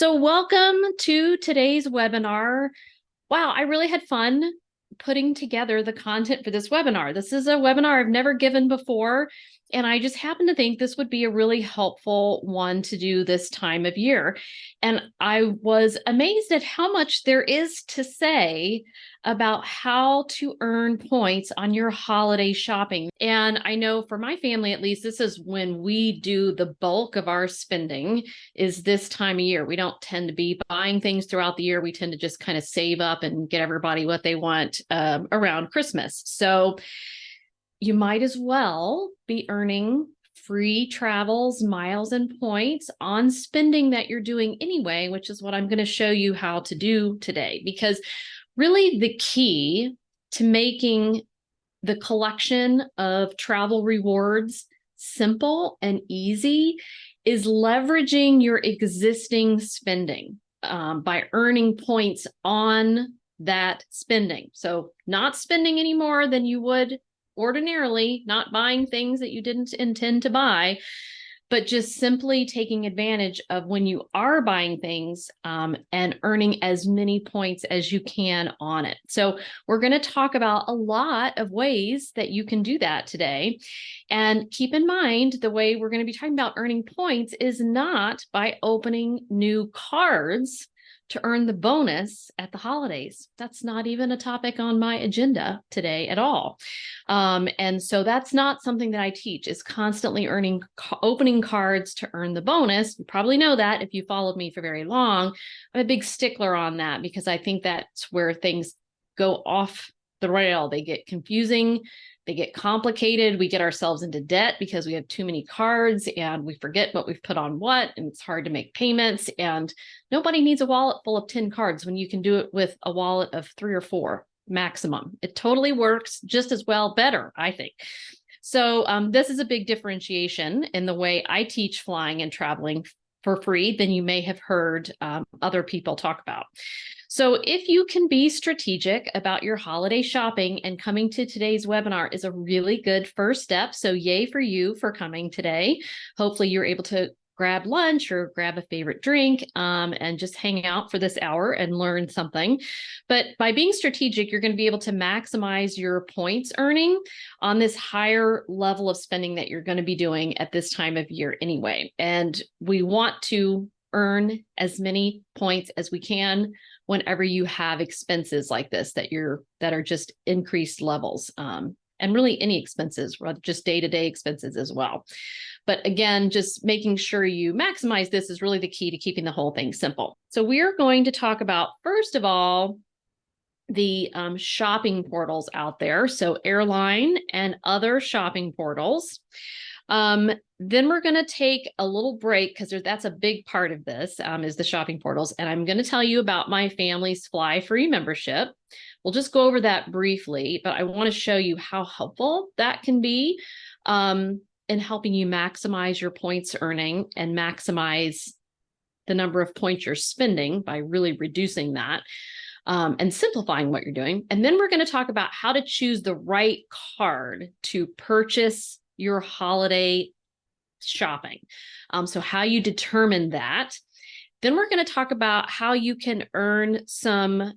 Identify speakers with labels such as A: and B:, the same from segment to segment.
A: So welcome to today's webinar. Wow, I really had fun putting together the content for this webinar. This is a webinar I've never given before, and I just happen to think this would be a really helpful one to do this time of year. And I was amazed at how much there is to say about how to earn points on your holiday shopping. And I know for my family, at least, this is when we do the bulk of our spending is this time of year. We don't tend to be buying things throughout the year. We tend to just kind of save up and get everybody what they want around Christmas. So you might as well be earning free travels, miles, and points on spending that you're doing anyway, which is what I'm going to show you how to do today. Because really the key to making the collection of travel rewards simple and easy is leveraging your existing spending by earning points on that spending. So not spending any more than you would ordinarily, not buying things that you didn't intend to buy, but just simply taking advantage of when you are buying things and earning as many points as you can on it. So we're going to talk about a lot of ways that you can do that today. And keep in mind, the way we're going to be talking about earning points is not by opening new cards to earn the bonus at the holidays. That's not even a topic on my agenda today at all. And so that's not something that I teach, is constantly opening cards to earn the bonus. You probably know that if you followed me for very long. I'm a big stickler on that because I think that's where things go off the rail. They get confusing. They get complicated. We get ourselves into debt because we have too many cards and we forget what we've put on what, and it's hard to make payments. And nobody needs a wallet full of 10 cards when you can do it with a wallet of 3 or 4 maximum. It totally works just as well, better, I think. So this is a big differentiation in the way I teach flying and traveling for free than you may have heard other people talk about. So if you can be strategic about your holiday shopping, and coming to today's webinar is a really good first step. So yay for you for coming today. Hopefully you're able to grab lunch or grab a favorite drink and just hang out for this hour and learn something. But by being strategic, you're going to be able to maximize your points earning on this higher level of spending that you're going to be doing at this time of year anyway. And we want to earn as many points as we can whenever you have expenses like this that are just increased levels, and really any expenses, just day-to-day expenses as well. But again, just making sure you maximize this is really the key to keeping the whole thing simple. So we are going to talk about, first of all, the shopping portals out there. So airline and other shopping portals. Then we're going to take a little break because that's a big part of this is the shopping portals. And I'm going to tell you about my family's Flyfree membership. We'll just go over that briefly, but I want to show you how helpful that can be in helping you maximize your points earning and maximize the number of points you're spending by really reducing that and simplifying what you're doing. And then we're going to talk about how to choose the right card to purchase your holiday shopping. So how you determine that. Then we're going to talk about how you can earn some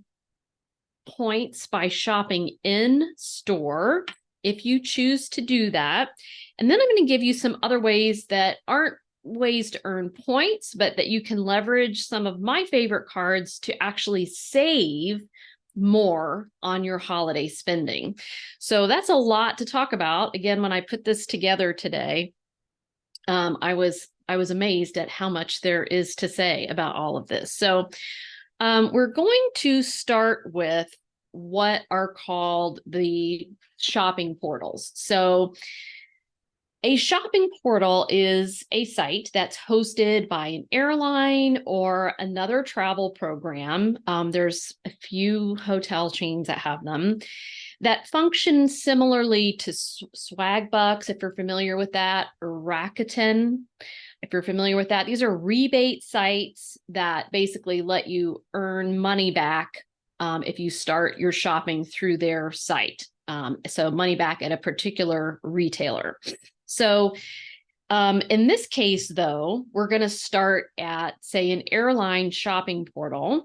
A: points by shopping in store if you choose to do that. And then I'm going to give you some other ways that aren't ways to earn points, but that you can leverage some of my favorite cards to actually save more on your holiday spending. So that's a lot to talk about. Again, when I put this together today, I was amazed at how much there is to say about all of this. So we're going to start with what are called the shopping portals. So a shopping portal is a site that's hosted by an airline or another travel program. There's a few hotel chains that have them that function similarly to Swagbucks, if you're familiar with that, or Rakuten, if you're familiar with that. These are rebate sites that basically let you earn money back if you start your shopping through their site. So money back at a particular retailer. So In this case, though, we're going to start at, say, an airline shopping portal,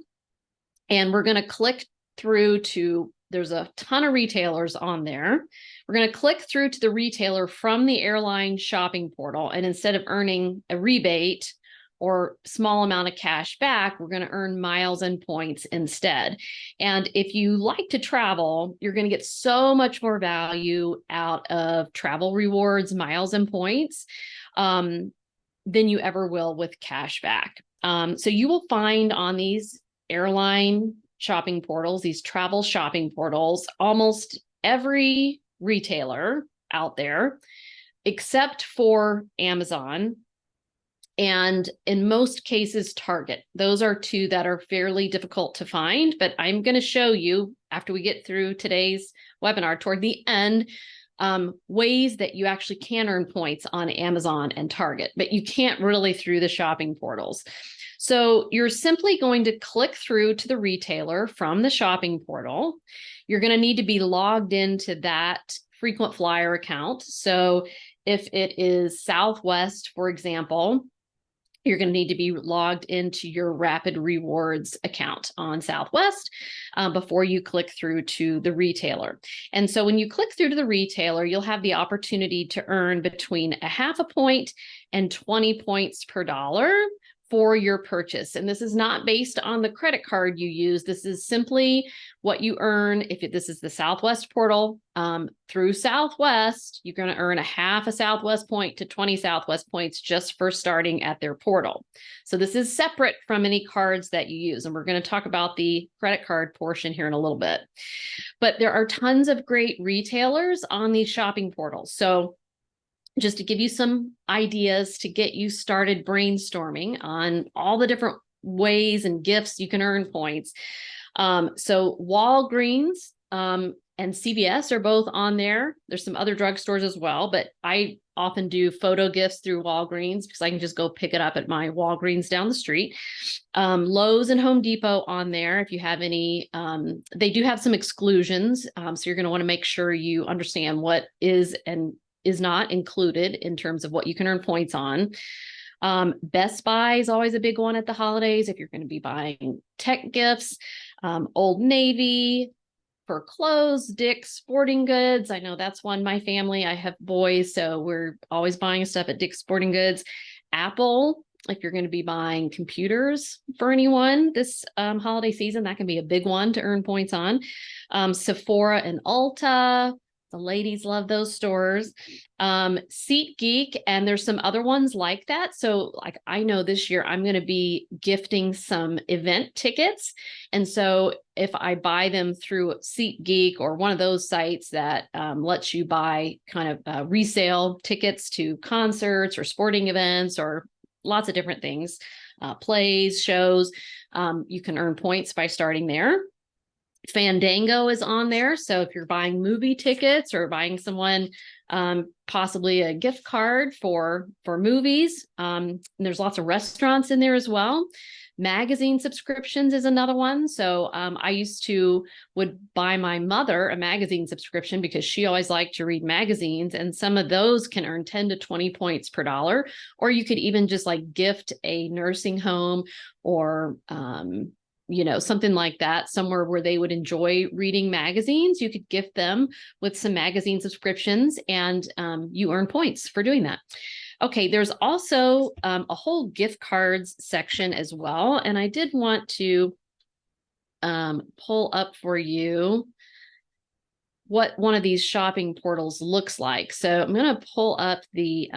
A: and we're going to click through to, there's a ton of retailers on there. We're going to click through to the retailer from the airline shopping portal. And instead of earning a rebate or small amount of cash back, we're going to earn miles and points instead. And if you like to travel, you're going to get so much more value out of travel rewards, miles and points, than you ever will with cash back. So you will find on these airline shopping portals, these travel shopping portals, almost every retailer out there, except for Amazon, and in most cases, Target. Those are two that are fairly difficult to find, but I'm going to show you after we get through today's webinar toward the end, ways that you actually can earn points on Amazon and Target, but you can't really through the shopping portals. So you're simply going to click through to the retailer from the shopping portal. You're going to need to be logged into that frequent flyer account. So if it is Southwest, for example, you're going to need to be logged into your Rapid Rewards account on Southwest before you click through to the retailer. And so when you click through to the retailer, you'll have the opportunity to earn between a half a point and 20 points per dollar for your purchase. And this is not based on the credit card you use. This is simply what you earn. If this is the Southwest portal, through Southwest, you're going to earn a half a Southwest point to 20 Southwest points just for starting at their portal. So this is separate from any cards that you use. And we're going to talk about the credit card portion here in a little bit. But there are tons of great retailers on these shopping portals. So just to give you some ideas to get you started brainstorming on all the different ways and gifts you can earn points. So Walgreens and CVS are both on there. There's some other drugstores as well, but I often do photo gifts through Walgreens because I can just go pick it up at my Walgreens down the street. Lowe's and Home Depot on there. If you have any, they do have some exclusions. So you're going to want to make sure you understand what is and is not included in terms of what you can earn points on. Best Buy is always a big one at the holidays if you're going to be buying tech gifts. Old Navy for clothes, Dick's Sporting Goods. I know that's one my family. I have boys, so we're always buying stuff at Dick's Sporting Goods. Apple, if you're going to be buying computers for anyone this holiday season, that can be a big one to earn points on. Sephora and Ulta. The ladies love those stores. SeatGeek, and there's some other ones like that. So like I know this year I'm going to be gifting some event tickets. And so if I buy them through SeatGeek or one of those sites that lets you buy kind of resale tickets to concerts or sporting events or lots of different things, plays, shows, you can earn points by starting there. Fandango is on there. So if you're buying movie tickets or buying someone possibly a gift card for movies, there's lots of restaurants in there as well. Magazine subscriptions is another one. So I would buy my mother a magazine subscription because she always liked to read magazines, and some of those can earn 10 to 20 points per dollar. Or you could even just like gift a nursing home or something like that, somewhere where they would enjoy reading magazines. You could gift them with some magazine subscriptions, and you earn points for doing that. Okay, there's also a whole gift cards section as well. And I did want to pull up for you what one of these shopping portals looks like. So I'm going to pull up the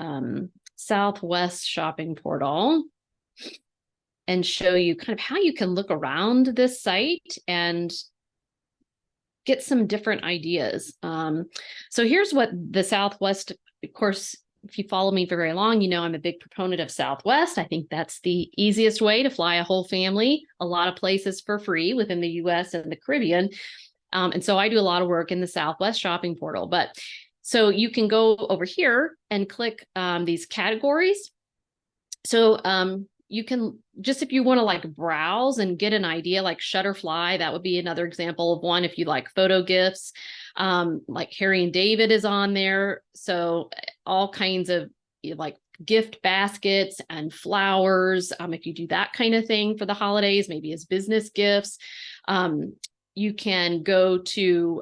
A: Southwest shopping portal and show you kind of how you can look around this site and get some different ideas. So here's what the Southwest, of course, if you follow me for very long, I'm a big proponent of Southwest. I think that's the easiest way to fly a whole family, a lot of places for free within the US and the Caribbean. And so I do a lot of work in the Southwest shopping portal. But so you can go over here and click these categories. So you can just, if you want to like browse and get an idea, like Shutterfly, that would be another example of one. If you like photo gifts, like Harry and David is on there. So all kinds of like gift baskets and flowers. If you do that kind of thing for the holidays, maybe as business gifts, you can go to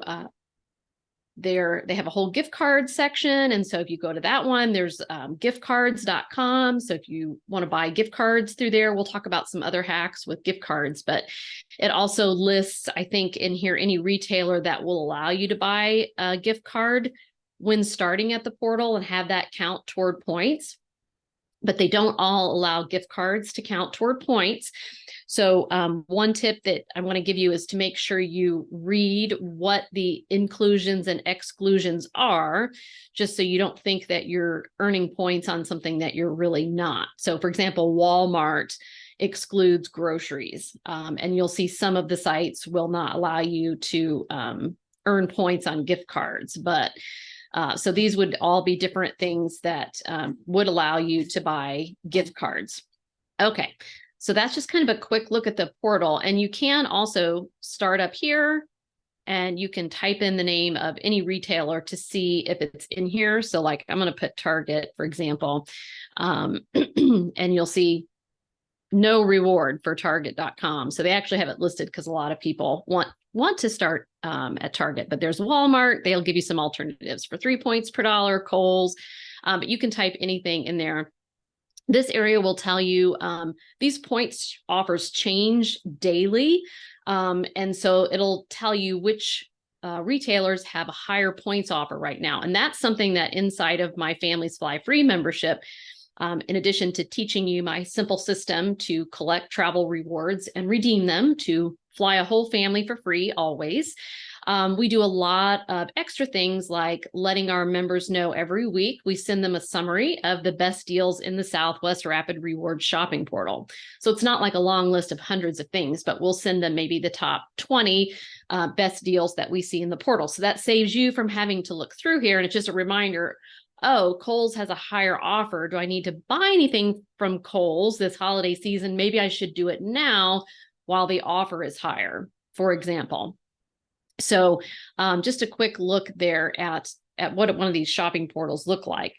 A: they have a whole gift card section. And so if you go to that one, there's giftcards.com. So if you want to buy gift cards through there, we'll talk about some other hacks with gift cards, but it also lists, I think in here, any retailer that will allow you to buy a gift card when starting at the portal and have that count toward points. But they don't all allow gift cards to count toward points. So one tip that I want to give you is to make sure you read what the inclusions and exclusions are, just so you don't think that you're earning points on something that you're really not. So for example, Walmart excludes groceries, and you'll see some of the sites will not allow you to earn points on gift cards, but so these would all be different things that would allow you to buy gift cards. Okay, so that's just kind of a quick look at the portal. And you can also start up here and you can type in the name of any retailer to see if it's in here. So like I'm going to put Target, for example, and you'll see no reward for Target.com. So they actually have it listed because a lot of people want to start at Target, but there's Walmart. They'll give you some alternatives for 3 points per dollar, Kohl's, but you can type anything in there. This area will tell you these points offers change daily. And so it'll tell you which retailers have a higher points offer right now. And that's something that inside of my Families Fly Free membership, in addition to teaching you my simple system to collect travel rewards and redeem them to fly a whole family for free always, we do a lot of extra things like letting our members know every week. We send them a summary of the best deals in the Southwest Rapid Rewards shopping portal. So it's not like a long list of hundreds of things, but we'll send them maybe the top 20 best deals that we see in the portal. So that saves you from having to look through here. And it's just a reminder, oh, Kohl's has a higher offer. Do I need to buy anything from Kohl's this holiday season? Maybe I should do it now while the offer is higher, for example. So just a quick look there at what one of these shopping portals look like.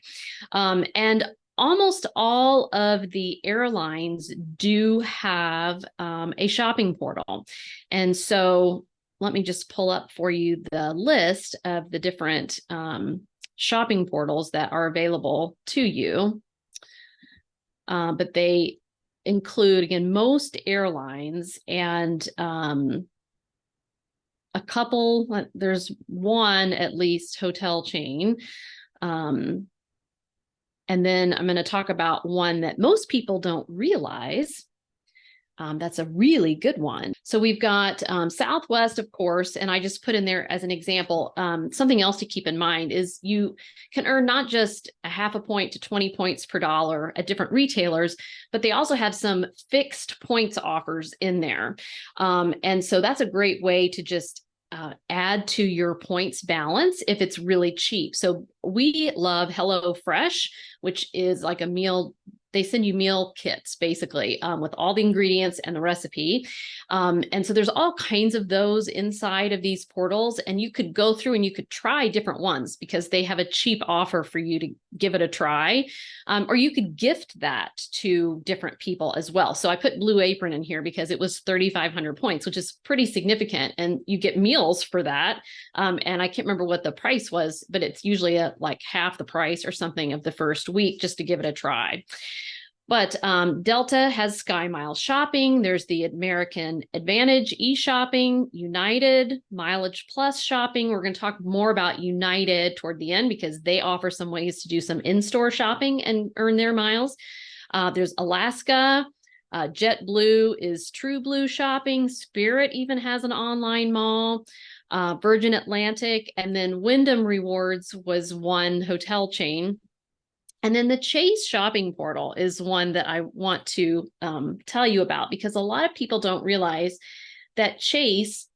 A: And almost all of the airlines do have a shopping portal. And so let me just pull up for you the list of the different shopping portals that are available to you. But they include, again, most airlines and a couple, there's one at least hotel chain. And then I'm going to talk about one that most people don't realize. That's a really good one. So we've got Southwest, of course, and I just put in there as an example. Something else to keep in mind is you can earn not just a half a point to 20 points per dollar at different retailers, but they also have some fixed points offers in there. And so that's a great way to just add to your points balance if it's really cheap. So we love HelloFresh, which is like a meal. They send you meal kits basically with all the ingredients and the recipe. And so there's all kinds of those inside of these portals, and you could go through and you could try different ones because they have a cheap offer for you to give it a try. Or you could gift that to different people as well. So I put Blue Apron in here because it was 3,500 points, which is pretty significant. And you get meals for that. And I can't remember what the price was, but it's usually like half the price or something of the first week just to give it a try. But Delta has Sky Miles shopping. There's the American Advantage e-shopping, United Mileage Plus shopping. We're going to talk more about United toward the end because they offer some ways to do some in-store shopping and earn their miles. There's Alaska. JetBlue is True Blue shopping. Spirit even has an online mall. Virgin Atlantic, and then Wyndham Rewards was one hotel chain. And then the Chase shopping portal is one that I want to tell you about because a lot of people don't realize that Chase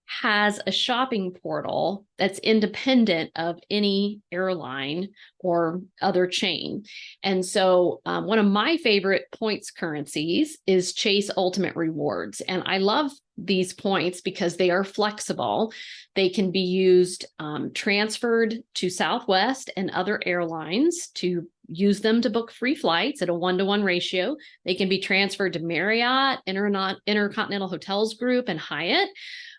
A: has a shopping portal that's independent of any airline or other chain. And so one of my favorite points currencies is Chase Ultimate Rewards. And I love these points because they are flexible. They can be used transferred to Southwest and other airlines to use them to book free flights at a 1-to-1 ratio. They can be transferred to Marriott, Intercontinental Hotels Group, and Hyatt.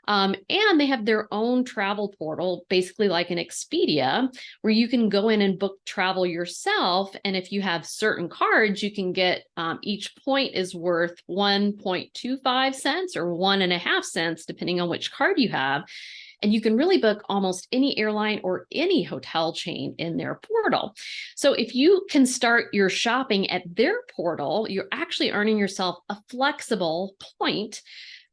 A: And they have their own travel portal, basically like an Expedia, where you can go in and book travel yourself. And if you have certain cards, you can get each point is worth 1.25 cents or 1.5 cents, depending on which card you have. And you can really book almost any airline or any hotel chain in their portal. So if you can start your shopping at their portal, you're actually earning yourself a flexible point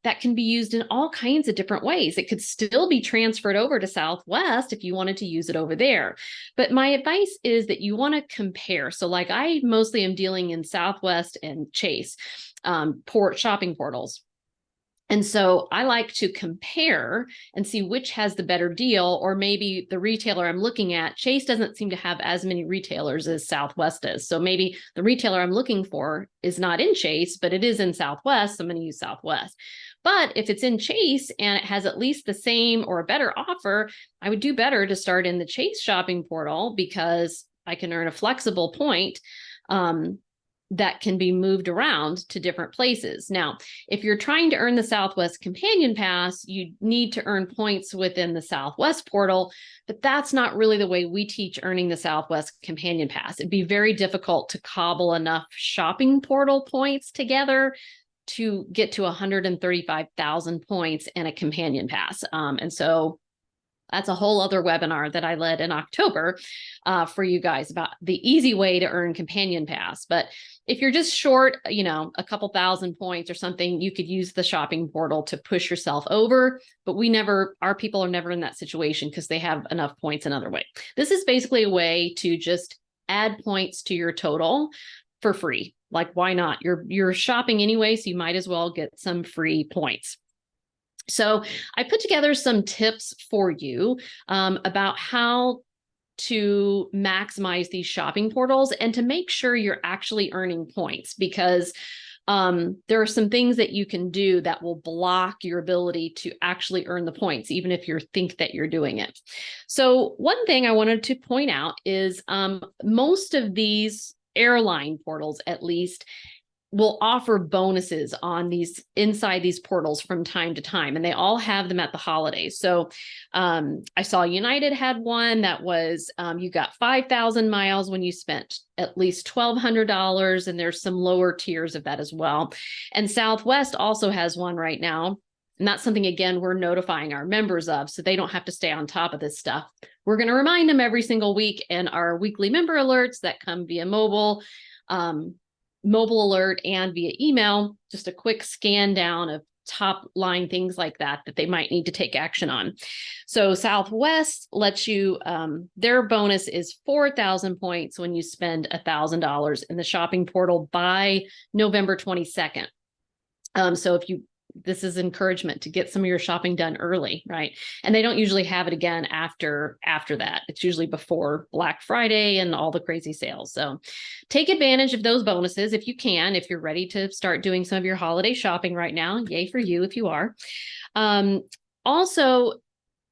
A: that can be used in all kinds of different ways. It could still be transferred over to Southwest if you wanted to use it over there. But my advice is that you want to compare. So like I mostly am dealing in Southwest and Chase shopping portals. And so I like to compare and see which has the better deal, or maybe the retailer I'm looking at, Chase doesn't seem to have as many retailers as Southwest does. So maybe the retailer I'm looking for is not in Chase, but it is in Southwest. So I'm going to use Southwest. But if it's in Chase and it has at least the same or a better offer, I would do better to start in the Chase shopping portal because I can earn a flexible point that can be moved around to different places. Now, if you're trying to earn the Southwest Companion Pass, you need to earn points within the Southwest portal, but that's not really the way we teach earning the Southwest Companion Pass. It'd be very difficult to cobble enough shopping portal points together to get to 135,000 points and a Companion Pass. And so that's a whole other webinar that I led in October for you guys about the easy way to earn Companion Pass. But if you're just short, a couple thousand points or something, you could use the shopping portal to push yourself over. But our people are never in that situation because they have enough points another way. This is basically a way to just add points to your total for free. Like, why not? You're shopping anyway, so you might as well get some free points. So I put together some tips for you about how to maximize these shopping portals and to make sure you're actually earning points, because there are some things that you can do that will block your ability to actually earn the points, even if you think that you're doing it. So one thing I wanted to point out is most of these airline portals, at least, will offer bonuses on inside these portals from time to time, and they all have them at the holidays. So I saw United had one that was you got 5,000 miles when you spent at least $1,200, and there's some lower tiers of that as well. And Southwest also has one right now, and that's something, again, we're notifying our members of, so they don't have to stay on top of this stuff. We're going to remind them every single week in our weekly member alerts that come via mobile alert and via email, just a quick scan down of top line things like that they might need to take action on. So Southwest lets you, their bonus is 4,000 points when you spend $1,000 in the shopping portal by November 22nd. So this is encouragement to get some of your shopping done early, right? And they don't usually have it again after that. It's usually before Black Friday and all the crazy sales. So take advantage of those bonuses if you can, if you're ready to start doing some of your holiday shopping right now. Yay for you if you are. Also,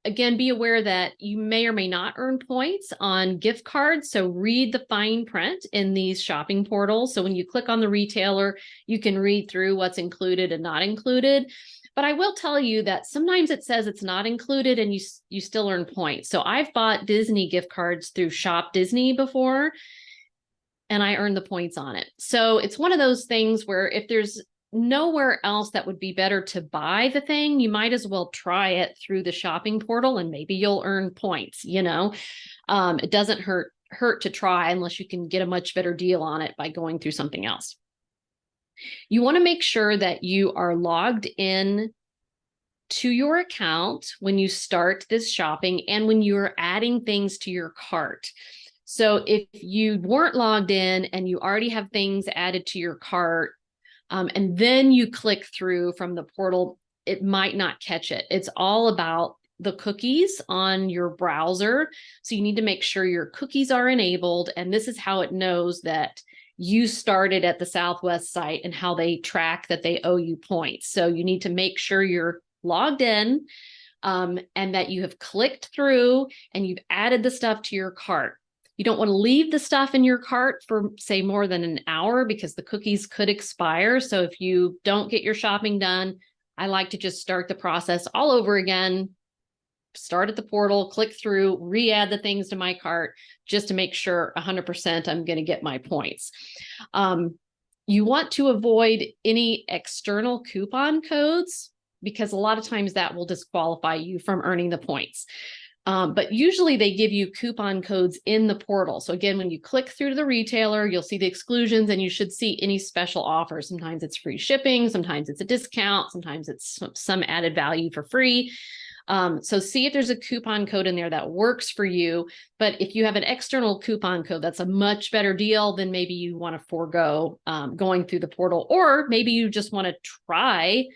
A: again, be aware that you may or may not earn points on gift cards. So read the fine print in these shopping portals. So when you click on the retailer, you can read through what's included and not included. But I will tell you that sometimes it says it's not included and you still earn points. So I've bought Disney gift cards through Shop Disney before, and I earned the points on it. So it's one of those things where if there's nowhere else that would be better to buy the thing, you might as well try it through the shopping portal and maybe you'll earn points. It doesn't hurt to try unless you can get a much better deal on it by going through something else. You want to make sure that you are logged in to your account when you start this shopping and when you're adding things to your cart. So if you weren't logged in and you already have things added to your cart, and then you click through from the portal, it might not catch it. It's all about the cookies on your browser. So you need to make sure your cookies are enabled. And this is how it knows that you started at the Southwest site and how they track that they owe you points. So you need to make sure you're logged in and that you have clicked through and you've added the stuff to your cart. You don't want to leave the stuff in your cart for, say, more than an hour because the cookies could expire. So if you don't get your shopping done, I like to just start the process all over again, start at the portal, click through, re-add the things to my cart just to make sure 100% I'm going to get my points. You want to avoid any external coupon codes because a lot of times that will disqualify you from earning the points. But usually they give you coupon codes in the portal. So again, when you click through to the retailer, you'll see the exclusions and you should see any special offers. Sometimes it's free shipping, sometimes it's a discount, sometimes it's some added value for free. So see if there's a coupon code in there that works for you. But if you have an external coupon code, that's a much better deal than maybe you want to forego going through the portal, or maybe you just want to try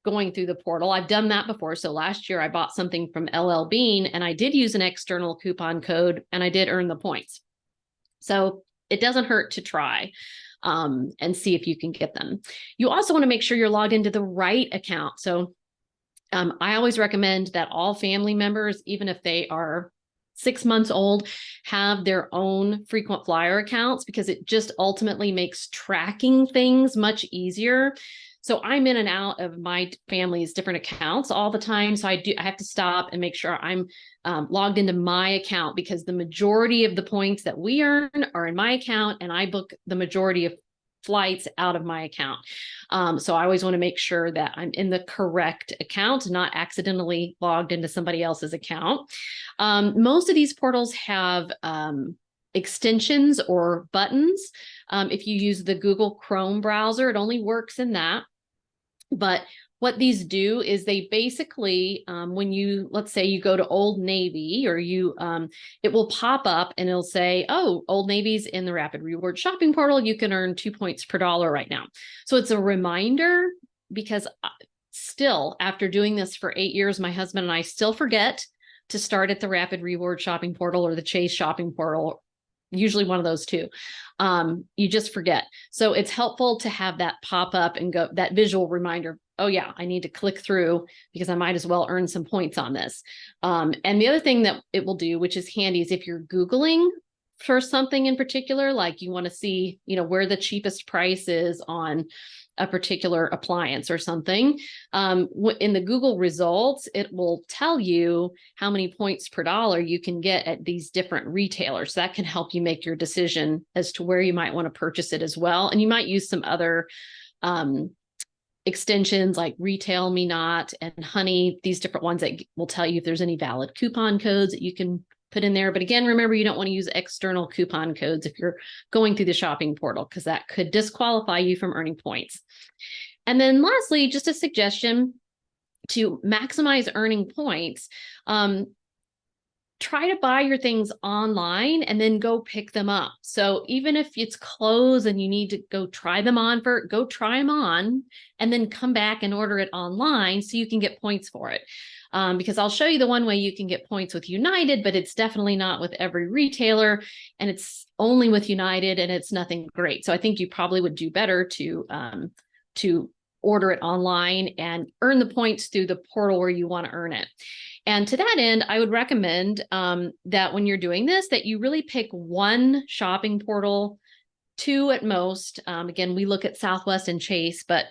A: going through the portal. I've done that before. So last year I bought something from LL Bean and I did use an external coupon code and I did earn the points. So it doesn't hurt to try and see if you can get them. You also want to make sure you're logged into the right account. So I always recommend that all family members, even if they are 6 months old, have their own frequent flyer accounts because it just ultimately makes tracking things much easier. So I'm in and out of my family's different accounts all the time. So I have to stop and make sure I'm logged into my account because the majority of the points that we earn are in my account and I book the majority of flights out of my account. So I always want to make sure that I'm in the correct account, not accidentally logged into somebody else's account. Most of these portals have extensions or buttons. If you use the Google Chrome browser, it only works in that. But what these do is they basically, when you, let's say you go to Old Navy or you, it will pop up and it'll say, oh, Old Navy's in the Rapid Reward shopping portal. You can earn 2 points per dollar right now. So it's a reminder because still, after doing this for 8 years, my husband and I still forget to start at the Rapid Reward shopping portal or the Chase shopping portal. Usually one of those two. You just forget. So it's helpful to have that pop up and go that visual reminder. Oh yeah, I need to click through because I might as well earn some points on this. And the other thing that it will do, which is handy, is if you're Googling for something in particular, like you want to see, where the cheapest price is on a particular appliance or something, in the Google results, it will tell you how many points per dollar you can get at these different retailers. That can help you make your decision as to where you might want to purchase it as well. And you might use some other extensions like Retail Me Not and Honey, these different ones that will tell you if there's any valid coupon codes that you can put in there. But again, remember, you don't want to use external coupon codes if you're going through the shopping portal, because that could disqualify you from earning points. And then lastly, just a suggestion to maximize earning points. Try to buy your things online and then go pick them up. So even if it's clothes and you need to go try them on go try them on and then come back and order it online so you can get points for it. Because I'll show you the one way you can get points with United, but it's definitely not with every retailer and it's only with United and it's nothing great. So I think you probably would do better to order it online and earn the points through the portal where you want to earn it. And to that end, I would recommend that when you're doing this, that you really pick one shopping portal, 2 at most. Again, we look at Southwest and Chase, but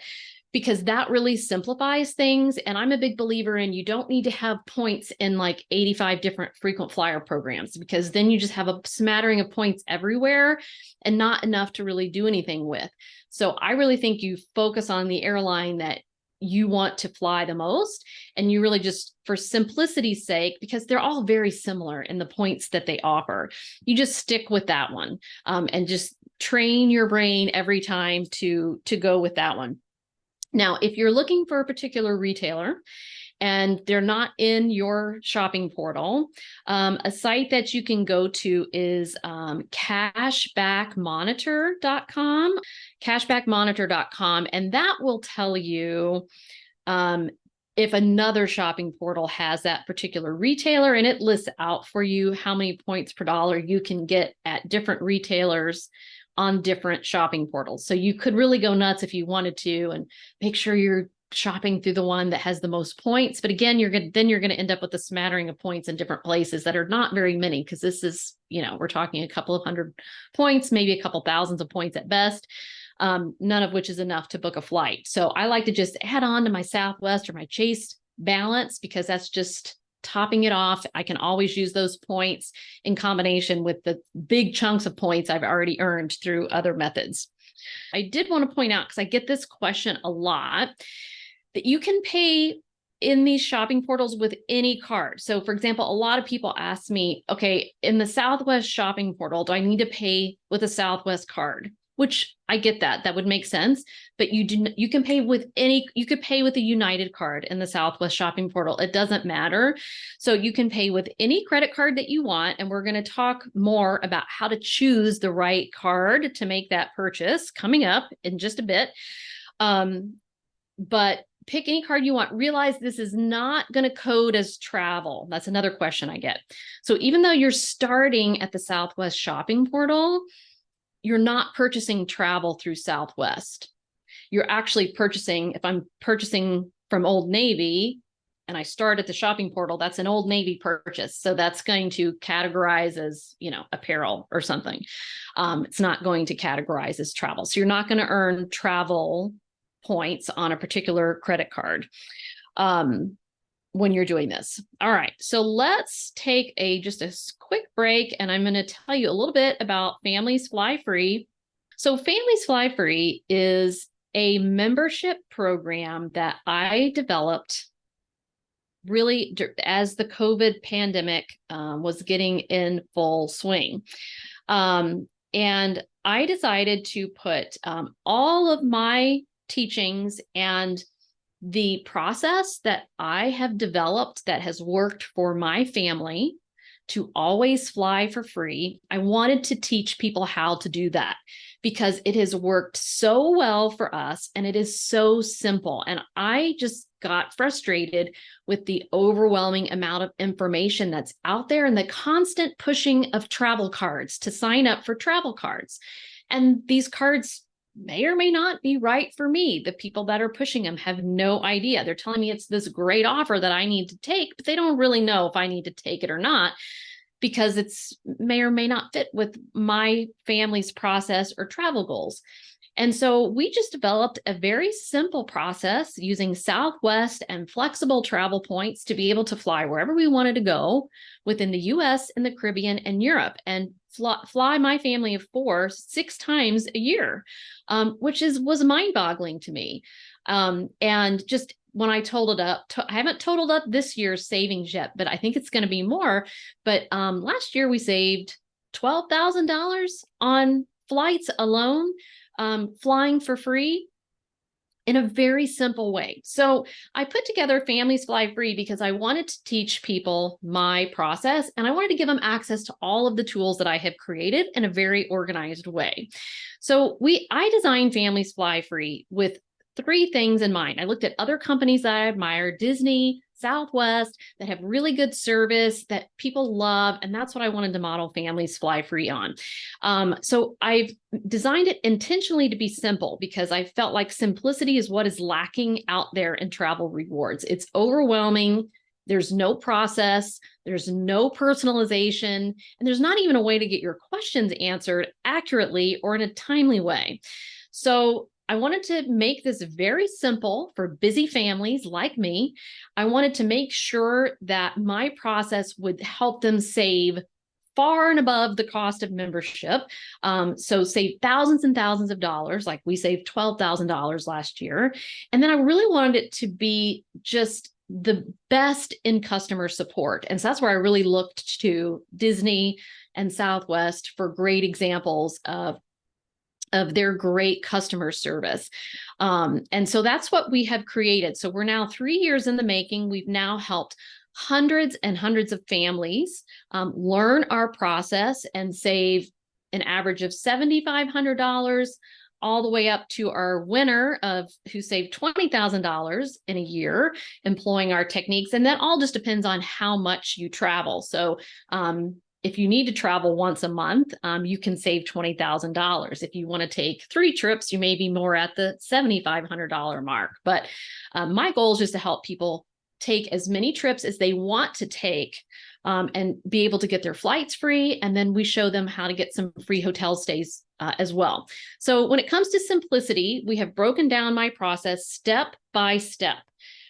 A: because that really simplifies things. And I'm a big believer in you don't need to have points in like 85 different frequent flyer programs, because then you just have a smattering of points everywhere and not enough to really do anything with. So I really think you focus on the airline that you want to fly the most, and you really just, for simplicity's sake, because they're all very similar in the points that they offer, you just stick with that one and just train your brain every time to go with that one. Now, if you're looking for a particular retailer and they're not in your shopping portal, a site that you can go to is cashbackmonitor.com, cashbackmonitor.com, and that will tell you if another shopping portal has that particular retailer, and it lists out for you how many points per dollar you can get at different retailers on different shopping portals. So you could really go nuts if you wanted to and make sure you're shopping through the one that has the most points. But again, you're going to end up with a smattering of points in different places that are not very many, because this is, we're talking a couple of hundred points, maybe a couple thousands of points at best. None of which is enough to book a flight. So I like to just add on to my Southwest or my Chase balance, because that's just topping it off. I can always use those points in combination with the big chunks of points I've already earned through other methods. I did want to point out, because I get this question a lot, that you can pay in these shopping portals with any card. So for example, a lot of people ask me, okay, in the Southwest shopping portal, do I need to pay with a Southwest card? Which I get that would make sense, but you can pay with you could pay with a United card in the Southwest shopping portal. It doesn't matter. So you can pay with any credit card that you want. And we're going to talk more about how to choose the right card to make that purchase coming up in just a bit. But pick any card you want. Realize this is not going to code as travel. That's another question I get. So even though you're starting at the Southwest shopping portal, you're not purchasing travel through Southwest. You're actually purchasing, if I'm purchasing from Old Navy and I start at the shopping portal, that's an Old Navy purchase. So that's going to categorize as, apparel or something. It's not going to categorize as travel. So you're not going to earn travel points on a particular credit card when you're doing this. All right, so let's take just a quick break, and I'm going to tell you a little bit about Families Fly Free. So Families Fly Free is a membership program that I developed really as the COVID pandemic was getting in full swing. And I decided to put all of my teachings and the process that I have developed that has worked for my family to always fly for free. I wanted to teach people how to do that, because it has worked so well for us and it is so simple. And I just got frustrated with the overwhelming amount of information that's out there and the constant pushing of travel cards to sign up for travel cards. And these cards may or may not be right for me. The people that are pushing them have no idea. They're telling me it's this great offer that I need to take, but they don't really know if I need to take it or not, because it's may or may not fit with my family's process or travel goals. And so we just developed a very simple process using Southwest and flexible travel points to be able to fly wherever we wanted to go within the US and the Caribbean and Europe, and fly my family of 4 6 times a year, which was mind-boggling to me. And just when I totaled up, I haven't totaled up this year's savings yet, but I think it's going to be more. But last year we saved $12,000 on flights alone, flying for free in a very simple way. So I put together Families Fly Free because I wanted to teach people my process, and I wanted to give them access to all of the tools that I have created in a very organized way. So I designed Families Fly Free with 3 things in mind. I looked at other companies that I admire, Disney, Southwest, that have really good service that people love. And that's what I wanted to model Families Fly Free on. So I've designed it intentionally to be simple, because I felt like simplicity is what is lacking out there in travel rewards. It's overwhelming. There's no process, there's no personalization, and there's not even a way to get your questions answered accurately or in a timely way. So I wanted to make this very simple for busy families like me. I wanted to make sure that my process would help them save far and above the cost of membership. So save thousands and thousands of dollars, like we saved $12,000 last year. And then I really wanted it to be just the best in customer support. And so that's where I really looked to Disney and Southwest for great examples of their great customer service. And so that's what we have created. So we're now 3 years in the making. We've now helped hundreds and hundreds of families learn our process and save an average of $7,500 all the way up to our winner who saved $20,000 in a year employing our techniques. And that all just depends on how much you travel. So if you need to travel once a month, you can save $20,000. If you want to take 3 trips, you may be more at the $7,500 mark. But my goal is just to help people take as many trips as they want to take, and be able to get their flights free. And then we show them how to get some free hotel stays as well. So when it comes to simplicity, we have broken down my process step by step,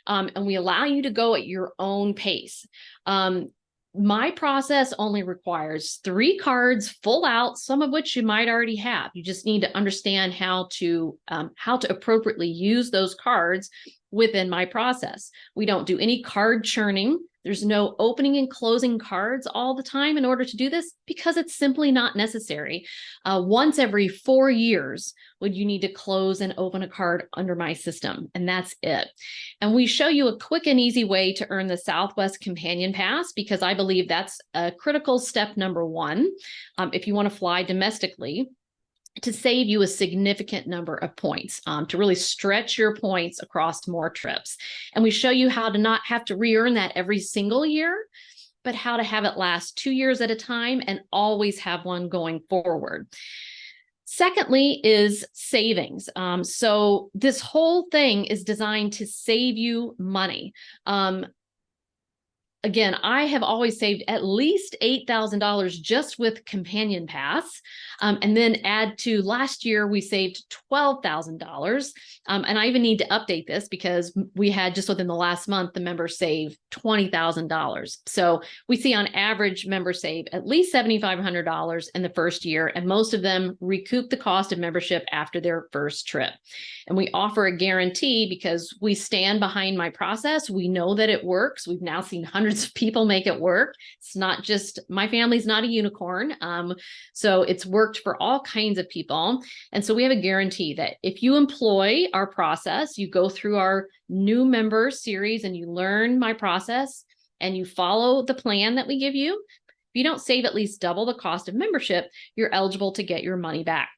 A: and we allow you to go at your own pace. My process only requires 3 cards full out, some of which you might already have. You just need to understand how to appropriately use those cards within my process. We don't do any card churning. There's no opening and closing cards all the time in order to do this, because it's simply not necessary. Once every 4 years would you need to close and open a card under my system, and that's it. And we show you a quick and easy way to earn the Southwest Companion Pass, because I believe that's a critical step number 1 if you want to fly domestically, to save you a significant number of points, to really stretch your points across more trips. And we show you how to not have to re-earn that every single year, but how to have it last 2 years at a time and always have one going forward. Secondly is savings. So this whole thing is designed to save you money. Again, I have always saved at least $8,000 just with Companion Pass. And then add to last year, we saved $12,000. And I even need to update this because we had just within the last month, the members save $20,000. So we see on average members save at least $7,500 in the first year, and most of them recoup the cost of membership after their first trip. And we offer a guarantee because we stand behind my process. We know that it works. We've now seen hundreds of people make it work. It's not just, my family's not a unicorn. So it's worked for all kinds of people. And so we have a guarantee that if you employ our process, you go through our new member series and you learn my process and you follow the plan that we give you, if you don't save at least double the cost of membership, you're eligible to get your money back.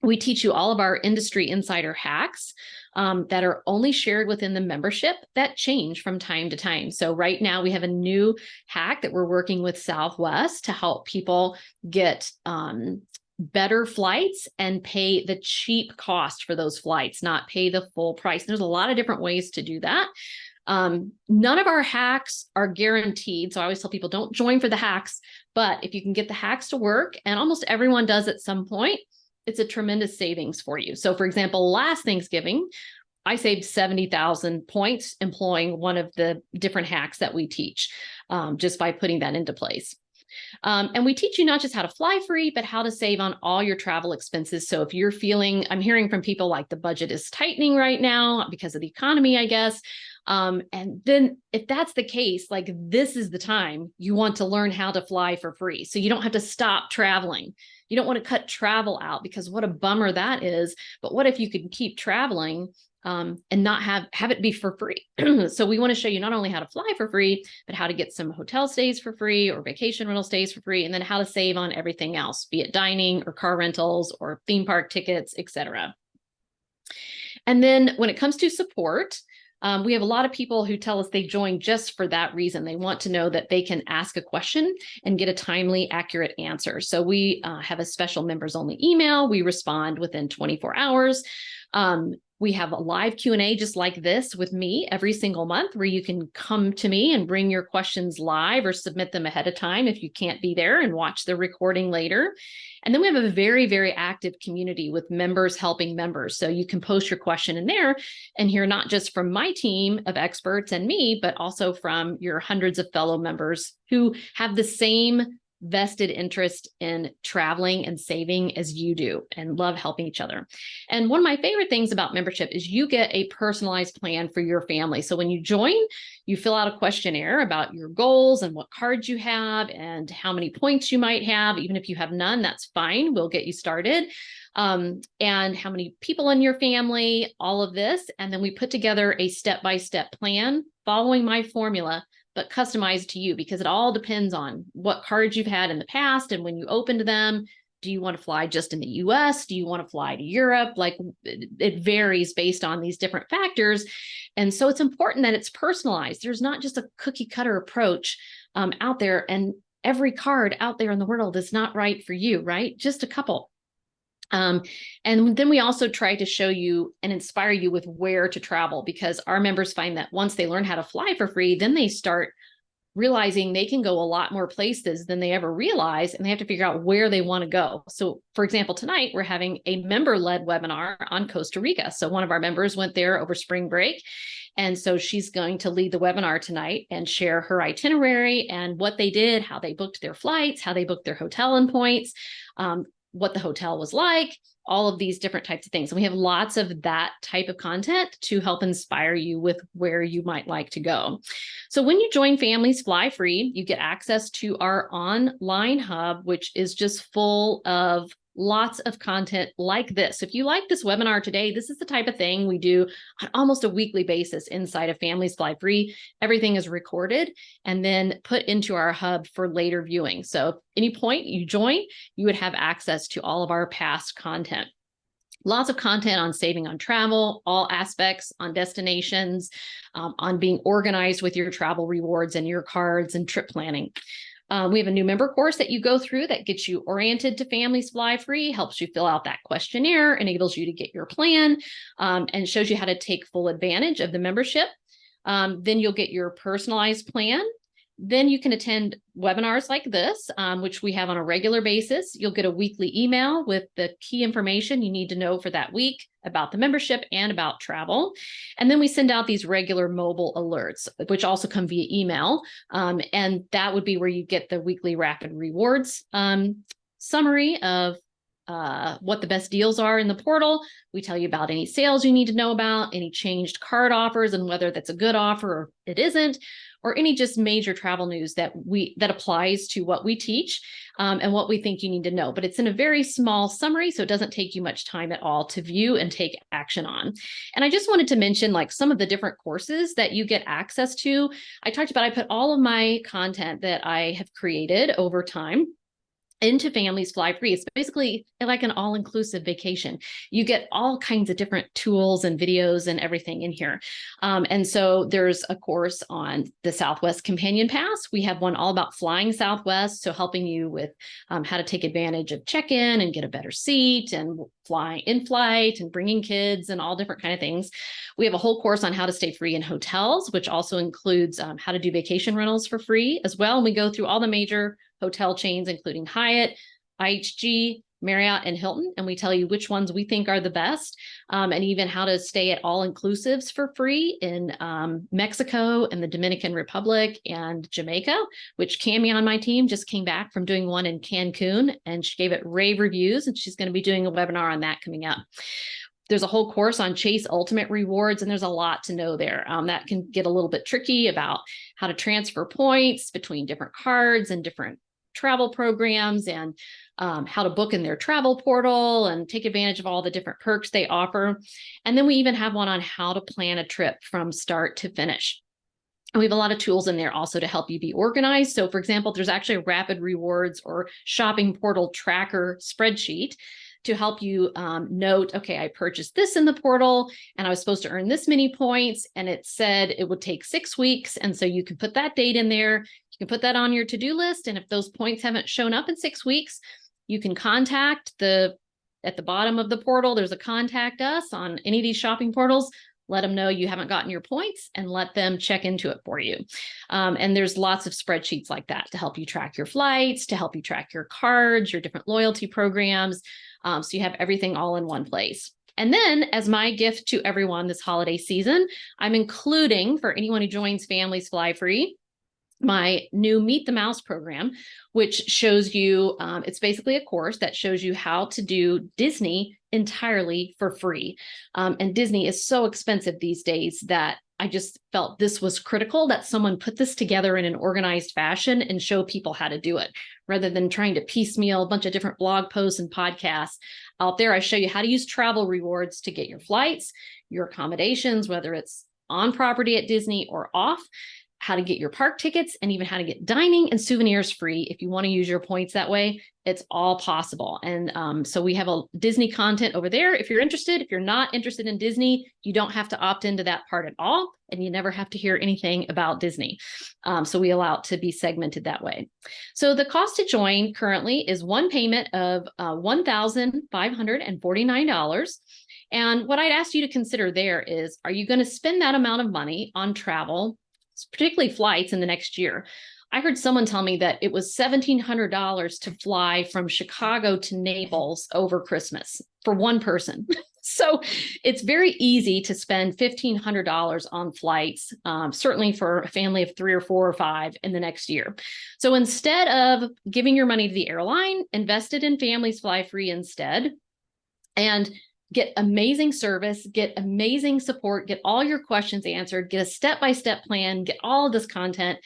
A: We teach you all of our industry insider hacks that are only shared within the membership that change from time to time. So right now we have a new hack that we're working with Southwest to help people get better flights and pay the cheap cost for those flights, not pay the full price. There's a lot of different ways to do that. None of our hacks are guaranteed. So I always tell people don't join for the hacks, but if you can get the hacks to work, and almost everyone does at some point, it's a tremendous savings for you. So for example, last Thanksgiving, I saved 70,000 points employing one of the different hacks that we teach, just by putting that into place. And we teach you not just how to fly free, but how to save on all your travel expenses. So if you're feeling, I'm hearing from people like the budget is tightening right now because of the economy, I guess. And then if that's the case, like this is the time you want to learn how to fly for free. So you don't have to stop traveling. You don't want to cut travel out because what a bummer that is. But what if you could keep traveling and not have it be for free? So we want to show you not only how to fly for free, but how to get some hotel stays for free or vacation rental stays for free, and then how to save on everything else, be it dining or car rentals or theme park tickets, etc. And then when it comes to support, we have a lot of people who tell us they join just for that reason. They want to know that they can ask a question and get a timely, accurate answer. So we have a special members only email. We respond within 24 hours. We have a live Q&A just like this with me every single month where you can come to me and bring your questions live or submit them ahead of time if you can't be there and watch the recording later. And then we have a very, very active community with members helping members. So you can post your question in there and hear not just from my team of experts and me, but also from your hundreds of fellow members who have the same vested interest in traveling and saving as you do and love helping each other. And one of my favorite things about membership is you get a personalized plan for your family. So when you join, you fill out a questionnaire about your goals and what cards you have and how many points you might have. Even if you have none, that's fine. We'll get you started. And how many people in your family, all of this. And then we put together a step-by-step plan following my formula, but customized to you because it all depends on what cards you've had in the past. And when you opened them, do you want to fly just in the US? Do you want to fly to Europe? Like it varies based on these different factors. And so it's important that it's personalized. There's not just a cookie cutter approach out there. And every card out there in the world is not right for you, right? Just a couple. And then we also try to show you and inspire you with where to travel, because our members find that once they learn how to fly for free, then they start realizing they can go a lot more places than they ever realized, and they have to figure out where they want to go. So for example, tonight we're having a member-led webinar on Costa Rica. So one of our members went there over spring break. And so she's going to lead the webinar tonight and share her itinerary and what they did, how they booked their flights, how they booked their hotel and points, what the hotel was like, all of these different types of things. And we have lots of that type of content to help inspire you with where you might like to go. So when you join Families Fly Free, you get access to our online hub, which is just full of lots of content like this. If you like this webinar today, this is the type of thing we do on almost a weekly basis inside of Families Fly Free. Everything is recorded and then put into our hub for later viewing. So at any point you join, you would have access to all of our past content. Lots of content on saving on travel, all aspects on destinations, on being organized with your travel rewards and your cards and trip planning. We have a new member course that you go through that gets you oriented to Families Fly Free, helps you fill out that questionnaire, enables you to get your plan, and shows you how to take full advantage of the membership. Then you'll get your personalized plan. Then you can attend webinars like this, which we have on a regular basis. You'll get a weekly email with the key information you need to know for that week about the membership and about travel. And then we send out these regular mobile alerts, which also come via email. And that would be where you get the weekly rapid rewards summary of what the best deals are in the portal. We tell you about any sales you need to know about, any changed card offers and whether that's a good offer or it isn't, or any just major travel news that applies to what we teach and what we think you need to know. But it's in a very small summary, so it doesn't take you much time at all to view and take action on. And I just wanted to mention like some of the different courses that you get access to. I put all of my content that I have created over time into Families Fly Free. It's basically like an all-inclusive vacation. You get all kinds of different tools and videos and everything in here. And so there's a course on the Southwest Companion Pass. We have one all about flying Southwest, so helping you with how to take advantage of check-in and get a better seat and flying in flight and bringing kids and all different kind of things. We have a whole course on how to stay free in hotels, which also includes how to do vacation rentals for free as well. And we go through all the major hotel chains, including Hyatt, IHG, Marriott, and Hilton. And we tell you which ones we think are the best, and even how to stay at all inclusives for free in Mexico and the Dominican Republic and Jamaica, which Cami on my team just came back from doing one in Cancun, and she gave it rave reviews, and she's going to be doing a webinar on that coming up. There's a whole course on Chase Ultimate Rewards, and there's a lot to know there. That can get a little bit tricky about how to transfer points between different cards and different travel programs, and how to book in their travel portal and take advantage of all the different perks they offer. And then we even have one on how to plan a trip from start to finish. And we have a lot of tools in there also to help you be organized. So for example, there's actually a rapid rewards or shopping portal tracker spreadsheet to help you note, okay, I purchased this in the portal and I was supposed to earn this many points, and it said it would take 6 weeks. And so you can put that date in there. You can put that on your to-do list. And if those points haven't shown up in 6 weeks, you can contact at the bottom of the portal, there's a contact us on any of these shopping portals. Let them know you haven't gotten your points and let them check into it for you. And there's lots of spreadsheets like that to help you track your flights, to help you track your cards, your different loyalty programs. So you have everything all in one place. And then as my gift to everyone this holiday season, I'm including for anyone who joins Families Fly Free, my new Meet the Mouse program, which shows you, it's basically a course that shows you how to do Disney entirely for free. And Disney is so expensive these days that I just felt this was critical that someone put this together in an organized fashion and show people how to do it, rather than trying to piecemeal a bunch of different blog posts and podcasts out there. I show you how to use travel rewards to get your flights, your accommodations, whether it's on property at Disney or off, how to get your park tickets, and even how to get dining and souvenirs free. If you want to use your points that way, it's all possible. And so we have a Disney content over there if you're interested. If you're not interested in Disney, you don't have to opt into that part at all, and you never have to hear anything about Disney. So we allow it to be segmented that way. So the cost to join currently is one payment of $1,549. And what I'd ask you to consider there is, are you going to spend that amount of money on travel, particularly flights, in the next year? I heard someone tell me that it was $1,700 to fly from Chicago to Naples over Christmas for one person. So it's very easy to spend $1,500 on flights, certainly for a family of 3 or 4 or 5 in the next year. So instead of giving your money to the airline, invest it in Families Fly Free instead, and get amazing service, get amazing support, get all your questions answered, get a step-by-step plan, get all of this content,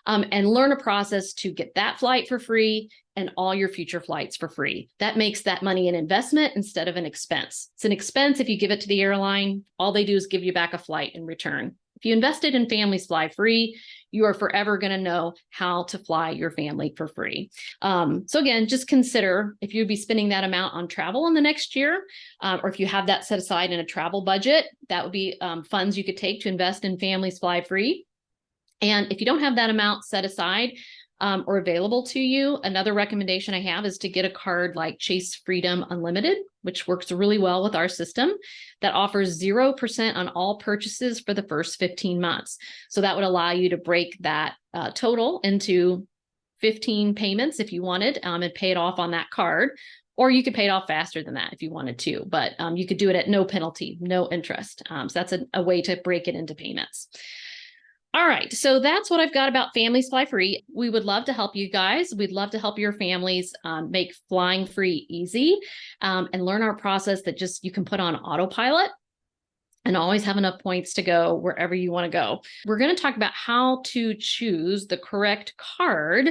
A: and learn a process to get that flight for free and all your future flights for free. That makes that money an investment instead of an expense. It's an expense if you give it to the airline. All they do is give you back a flight in return. If you invested in Families Fly Free, you are forever going to know how to fly your family for free. So again, just consider if you'd be spending that amount on travel in the next year, or if you have that set aside in a travel budget, that would be funds you could take to invest in Families Fly Free. And if you don't have that amount set aside or available to you, another recommendation I have is to get a card like Chase Freedom Unlimited, which works really well with our system, that offers 0% on all purchases for the first 15 months. So that would allow you to break that total into 15 payments if you wanted, and pay it off on that card. Or you could pay it off faster than that if you wanted to, but you could do it at no penalty, no interest. So that's a way to break it into payments. All right, so that's what I've got about Families Fly Free. We would love to help you guys. We'd love to help your families make flying free easy, and learn our process that just you can put on autopilot and always have enough points to go wherever you want to go. We're going to talk about how to choose the correct card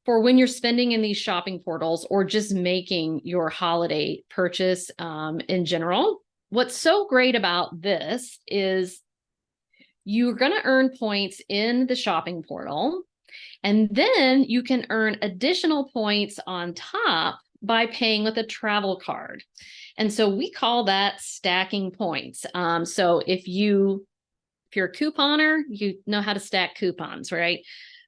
A: for when you're spending in these shopping portals or just making your holiday purchase in general. What's so great about this is you're going to earn points in the shopping portal, and then you can earn additional points on top by paying with a travel card. And so we call that stacking points. So if you're a couponer, you know how to stack coupons, right?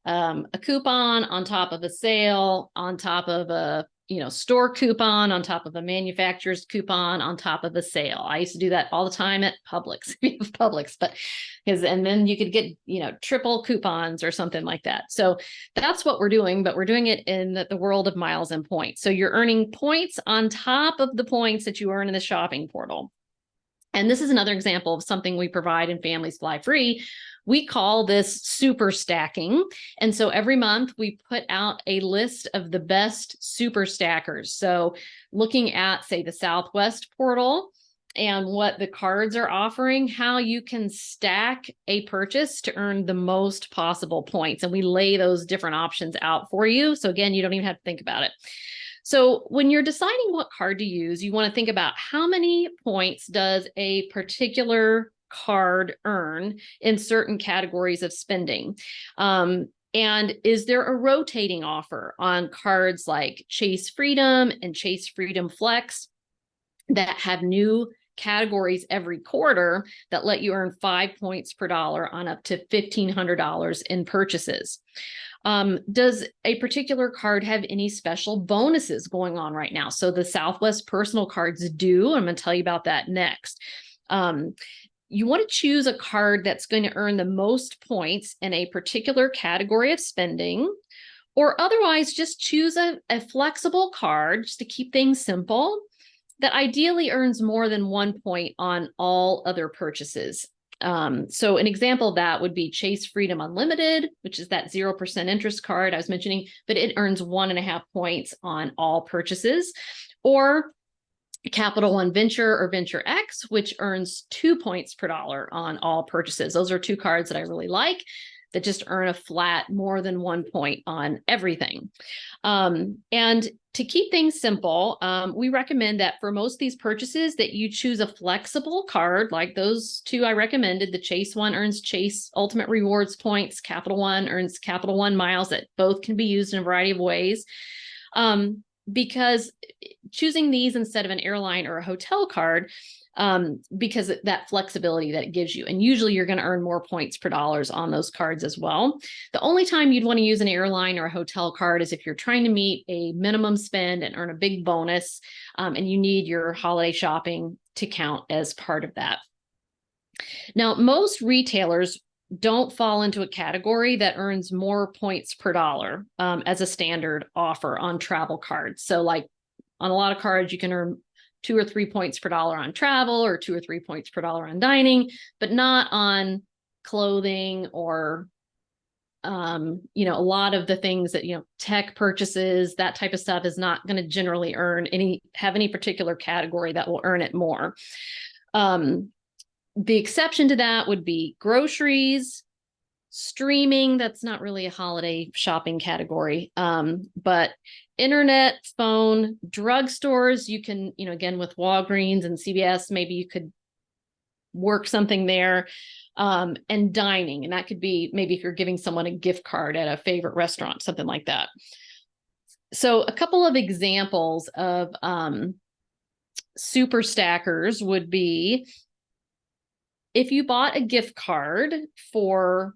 A: A coupon on top of a sale, on top of a store coupon, on top of a manufacturer's coupon, on top of a sale. I used to do that all the time at Publix, and then you could get, triple coupons or something like that. So that's what we're doing, but we're doing it in the world of miles and points. So you're earning points on top of the points that you earn in the shopping portal. And this is another example of something we provide in Families Fly Free. We call this super stacking. And so every month we put out a list of the best super stackers. So looking at, say, the Southwest portal and what the cards are offering, how you can stack a purchase to earn the most possible points. And we lay those different options out for you. So again, you don't even have to think about it. So when you're deciding what card to use, you want to think about how many points does a particular card earn in certain categories of spending. And is there a rotating offer on cards like Chase Freedom and Chase Freedom Flex that have new categories every quarter that let you earn 5 points per dollar on up to $1,500 in purchases? Does a particular card have any special bonuses going on right now? So the Southwest personal cards do. I'm going to tell you about that next. You want to choose a card that's going to earn the most points in a particular category of spending, or otherwise just choose a flexible card just to keep things simple that ideally earns more than 1 point on all other purchases. So an example of that would be Chase Freedom Unlimited, which is that 0% interest card I was mentioning, but it earns 1.5 points on all purchases. Or Capital One Venture or Venture X, which earns 2 points per dollar on all purchases. Those are two cards that I really like. that just earn a flat more than 1 point on everything. And to keep things simple, we recommend that for most of these purchases that you choose a flexible card, like those two I recommended. The Chase one earns Chase Ultimate Rewards points. Capital One earns Capital One miles, that both can be used in a variety of ways. Because choosing these instead of an airline or a hotel card, because of that flexibility that it gives you. And usually you're going to earn more points per dollars on those cards as well. The only time you'd want to use an airline or a hotel card is if you're trying to meet a minimum spend and earn a big bonus, and you need your holiday shopping to count as part of that. Now, most retailers don't fall into a category that earns more points per dollar as a standard offer on travel cards. So like on a lot of cards, you can earn 2 or 3 points per dollar on travel or 2 or 3 points per dollar on dining, but not on clothing or, you know, a lot of the things that, you know, tech purchases, that type of stuff is not going to generally have any particular category that will earn it more. The exception to that would be groceries, streaming. That's not really a holiday shopping category. But internet, phone, drugstores, you can, you know, again, with Walgreens and CVS, maybe you could work something there. And dining, and that could be maybe if you're giving someone a gift card at a favorite restaurant, something like that. So a couple of examples of super stackers would be if you bought a gift card for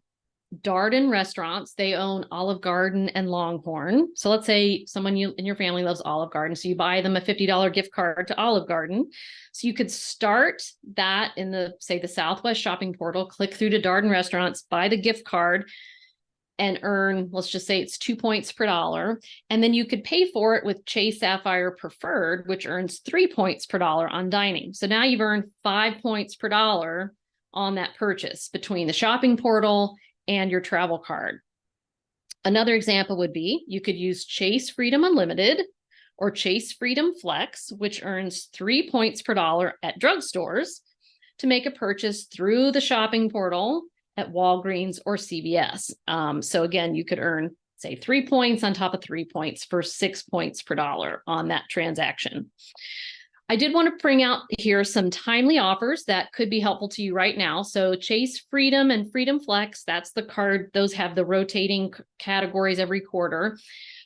A: Darden restaurants. They own Olive Garden and Longhorn. So let's say someone in your family loves Olive Garden. So you buy them a $50 gift card to Olive Garden. So you could start that in the Southwest shopping portal, click through to Darden restaurants, buy the gift card and earn, let's just say it's 2 points per dollar. And then you could pay for it with Chase Sapphire Preferred, which earns 3 points per dollar on dining. So now you've earned 5 points per dollar on that purchase between the shopping portal and your travel card. Another example would be you could use Chase Freedom Unlimited or Chase Freedom Flex, which earns 3 points per dollar at drugstores to make a purchase through the shopping portal at Walgreens or CVS. So again, you could earn, say, 3 points on top of 3 points for 6 points per dollar on that transaction. I did want to bring out here some timely offers that could be helpful to you right now. So Chase Freedom and Freedom Flex, that's the card. Those have the rotating categories every quarter.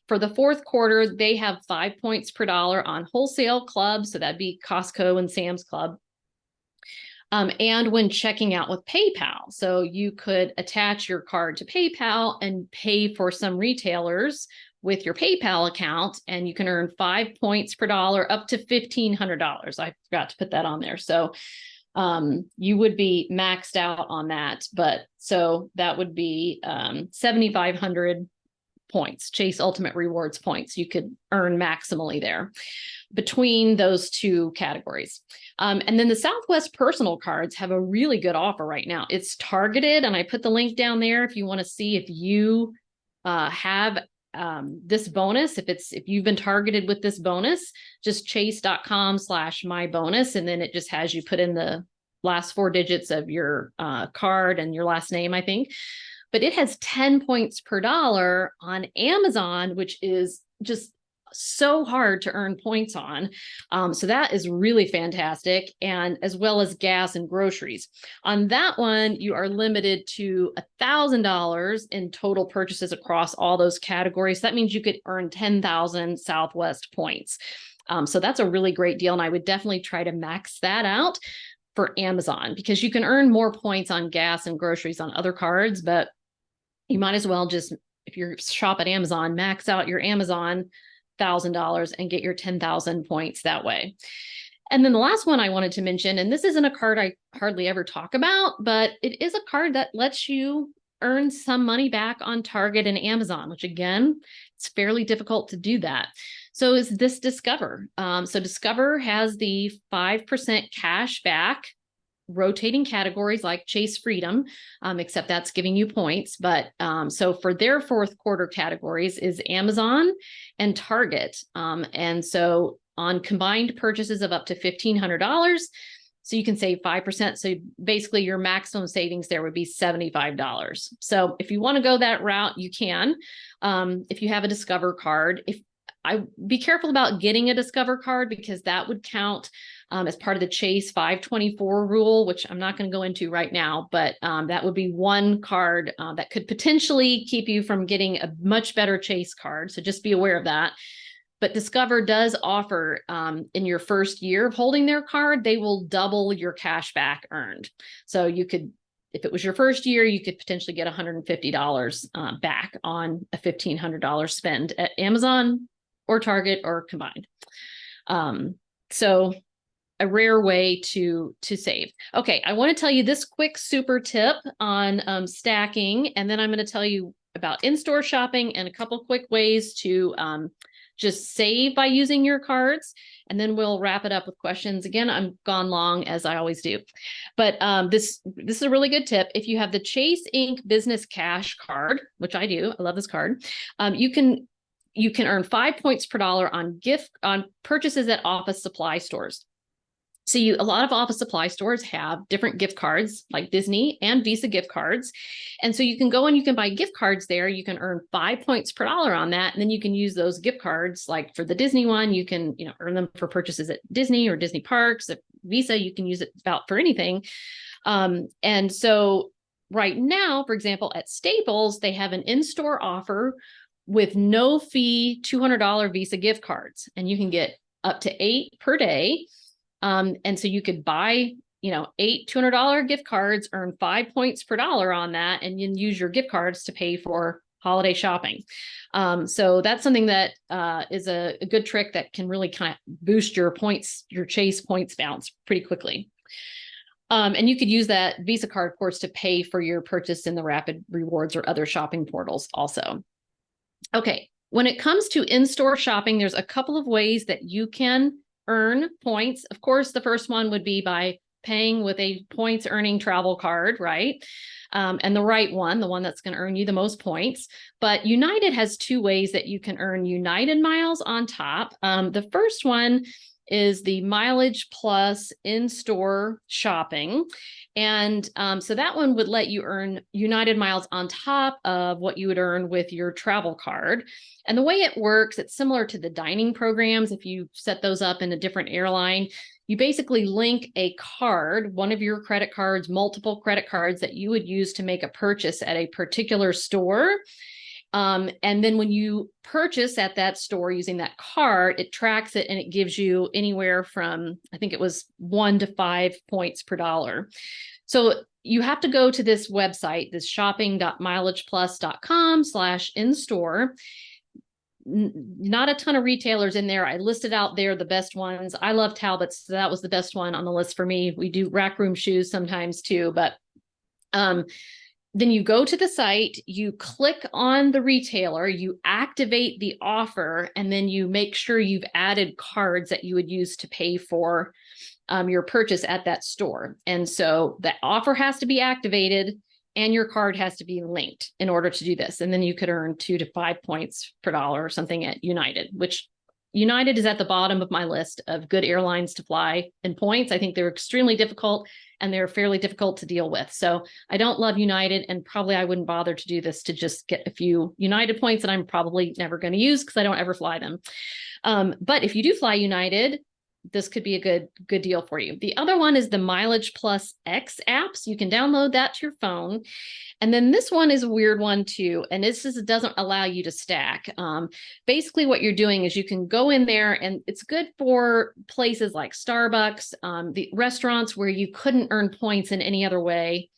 A: For the fourth quarter, they have 5 points per dollar on wholesale clubs. So that'd be Costco and Sam's Club. And when checking out with PayPal. So you could attach your card to PayPal and pay for some retailers with your PayPal account, and you can earn 5 points per dollar up to $1,500. I forgot to put that on there. So you would be maxed out on that, but so that would be 7,500 points, Chase Ultimate Rewards points you could earn maximally there between those two categories. And then the Southwest personal cards have a really good offer right now. It's targeted, and I put the link down there if you want to see if you have this bonus. If you've been targeted with this bonus, just chase.com/mybonus, and then it just has you put in the last 4 digits of your card and your last name, I think. But it has 10 points per dollar on Amazon, which is just so hard to earn points on. So that is really fantastic. And as well as gas and groceries. On that one, you are limited to $1,000 in total purchases across all those categories. That means you could earn 10,000 Southwest points. So that's a really great deal. And I would definitely try to max that out for Amazon, because you can earn more points on gas and groceries on other cards, but you might as well just, if you shop at Amazon, max out your Amazon $1,000 and get your 10,000 points that way. And then the last one I wanted to mention, and this isn't a card I hardly ever talk about, but it is a card that lets you earn some money back on Target and Amazon, which again, it's fairly difficult to do that. So is this Discover. So Discover has the 5% cash back, rotating categories like Chase Freedom, except that's giving you points. But so for their fourth quarter categories is Amazon and Target. And so on combined purchases of up to $1,500, So you can save 5%. So basically your maximum savings there would be $75. So if you want to go that route, you can. If you have a Discover card, be careful about getting a Discover card, because that would count as part of the Chase 524 rule, which I'm not going to go into right now, but that would be one card that could potentially keep you from getting a much better Chase card. So just be aware of that. But Discover does offer, in your first year of holding their card, they will double your cash back earned. So you could, if it was your first year, you could potentially get $150 back on a $1,500 spend at Amazon or Target or combined. So a rare way to save. Okay, I want to tell you this quick super tip on stacking, and then I'm going to tell you about in-store shopping and a couple quick ways to just save by using your cards, and then we'll wrap it up with questions. Again, I'm gone long as I always do, but this is a really good tip. If you have the Chase Inc. Business Cash card, which I do, I love this card, you can earn 5 points per dollar on purchases at office supply stores. So a lot of office supply stores have different gift cards, like Disney and Visa gift cards. And so you can go and you can buy gift cards there. You can earn 5 points per dollar on that. And then you can use those gift cards, like for the Disney one, you can, earn them for purchases at Disney or Disney parks. At Visa, you can use it about for anything. And so right now, for example, at Staples, they have an in-store offer with no fee $200 Visa gift cards, and you can get up to 8 per day. And so you could buy, 8 $200 gift cards, earn 5 points per dollar on that, and then use your gift cards to pay for holiday shopping. So that's something that is a good trick that can really kind of boost your points, your Chase points bounce pretty quickly. And you could use that Visa card, of course, to pay for your purchase in the Rapid Rewards or other shopping portals also. Okay, when it comes to in-store shopping, there's a couple of ways that you can earn points. Of course, the first one would be by paying with a points earning travel card, right? And the right one, the one that's going to earn you the most points. But United has 2 ways that you can earn United miles on top. The first one is the mileage plus in-store shopping. And so that one would let you earn United miles on top of what you would earn with your travel card. And the way it works, it's similar to the dining programs. If you set those up in a different airline, you basically link a card, one of your credit cards, multiple credit cards that you would use to make a purchase at a particular store. And then when you purchase at that store using that card, it tracks it and it gives you anywhere from, I think it was 1 to 5 points per dollar. So you have to go to this website, this shopping.mileageplus.com/in-store. Not a ton of retailers in there. I listed out there the best ones. I love Talbot's, so that was the best one on the list for me. We do Rack Room shoes sometimes too, but then you go to the site, you click on the retailer, you activate the offer, and then you make sure you've added cards that you would use to pay for your purchase at that store. And so that offer has to be activated and your card has to be linked in order to do this. And then you could earn 2 to 5 points per dollar or something at United, which United is at the bottom of my list of good airlines to fly in points. I think they're extremely difficult and they're fairly difficult to deal with. So I don't love United, and probably I wouldn't bother to do this to just get a few United points that I'm probably never going to use because I don't ever fly them. But if you do fly United, this could be a good deal for you. The other one is the Mileage Plus X app. So you can download that to your phone. And then this one is a weird one too. And it doesn't allow you to stack. Basically what you're doing is you can go in there, and it's good for places like Starbucks, the restaurants where you couldn't earn points in any other way,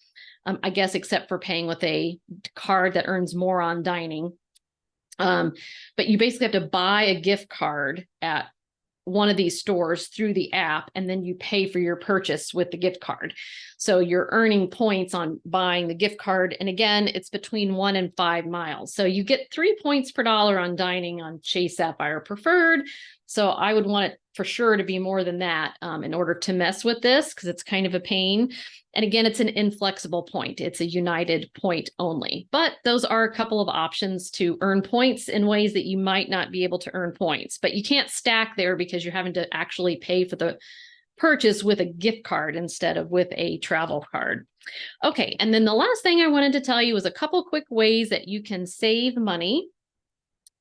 A: I guess, except for paying with a card that earns more on dining. But you basically have to buy a gift card at one of these stores through the app, and then you pay for your purchase with the gift card. So you're earning points on buying the gift card. And again, it's between 1 and 5 miles. So you get 3 points per dollar on dining on Chase Sapphire Preferred. So I would want it for sure to be more than that in order to mess with this, because it's kind of a pain. And again, it's an inflexible point. It's a United point only. But those are a couple of options to earn points in ways that you might not be able to earn points. But you can't stack there because you're having to actually pay for the purchase with a gift card instead of with a travel card. Okay, and then the last thing I wanted to tell you is a couple quick ways that you can save money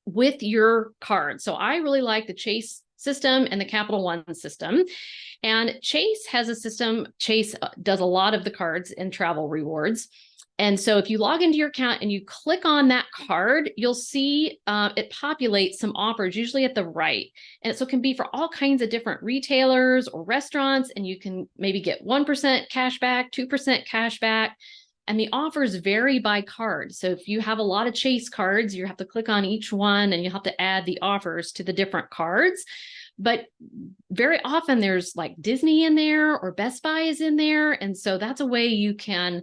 A: with your card. So I really like the Chase system and the Capital One system. And Chase has a system. Chase does a lot of the cards in travel rewards. And so if you log into your account and you click on that card, you'll see it populates some offers, usually at the right. And so it can be for all kinds of different retailers or restaurants, and you can maybe get 1% cash back, 2% cash back. And the offers vary by card. So if you have a lot of Chase cards, you have to click on each one and you have to add the offers to the different cards. But very often there's like Disney in there or Best Buy is in there. And so that's a way you can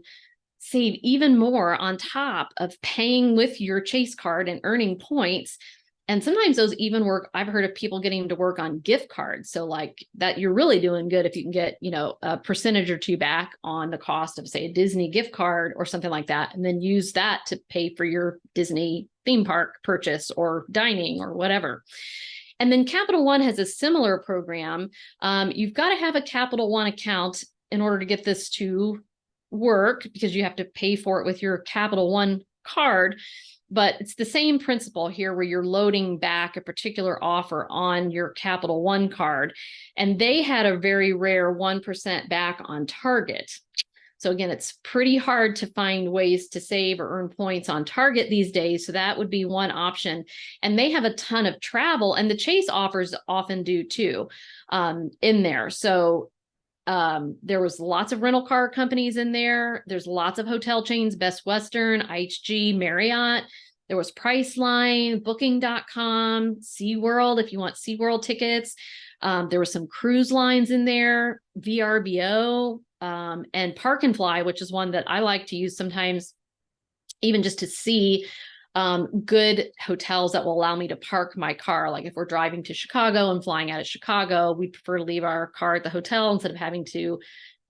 A: save even more on top of paying with your Chase card and earning points. And sometimes those even work. I've heard of people getting to work on gift cards. So like that, you're really doing good if you can get, a percentage or two back on the cost of, say, a Disney gift card or something like that, and then use that to pay for your Disney theme park purchase or dining or whatever. And then Capital One has a similar program. You've got to have a Capital One account in order to get this to work, because you have to pay for it with your Capital One card. But it's the same principle here, where you're loading back a particular offer on your Capital One card. And they had a very rare 1% back on Target. So again, it's pretty hard to find ways to save or earn points on Target these days. So that would be one option. And they have a ton of travel, and the Chase offers often do too, in there. So there was lots of rental car companies in there. There's lots of hotel chains, Best Western, IHG, Marriott. There was Priceline, Booking.com, SeaWorld, if you want SeaWorld tickets. There were some cruise lines in there, VRBO, and Park and Fly, which is one that I like to use sometimes, even just to see good hotels that will allow me to park my car. Like if we're driving to Chicago and flying out of Chicago, we prefer to leave our car at the hotel instead of having to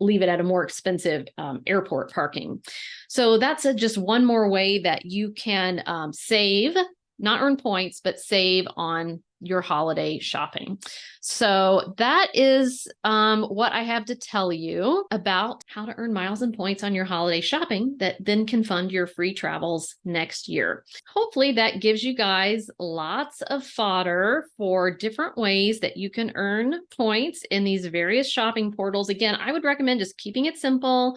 A: leave it at a more expensive airport parking. So that's just one more way that you can save, not earn points, but save on your holiday shopping. So that is what I have to tell you about how to earn miles and points on your holiday shopping that then can fund your free travels next year. Hopefully that gives you guys lots of fodder for different ways that you can earn points in these various shopping portals. Again, I would recommend just keeping it simple.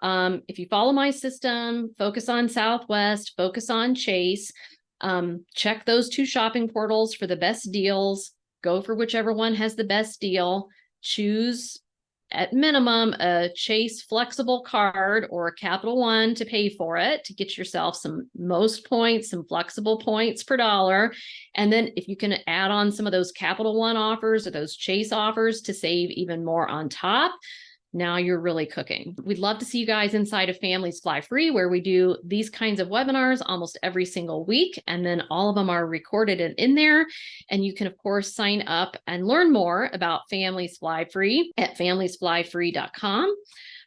A: If you follow my system, focus on Southwest, focus on Chase. Check those two shopping portals for the best deals. Go for whichever one has the best deal. Choose at minimum a Chase flexible card or a Capital One to pay for it, to get yourself some most points, some flexible points per dollar. And then if you can add on some of those Capital One offers or those Chase offers to save even more on top, now you're really cooking. We'd love to see you guys inside of Families Fly Free, where we do these kinds of webinars almost every single week. And then all of them are recorded and in there. And you can, of course, sign up and learn more about Families Fly Free at familiesflyfree.com.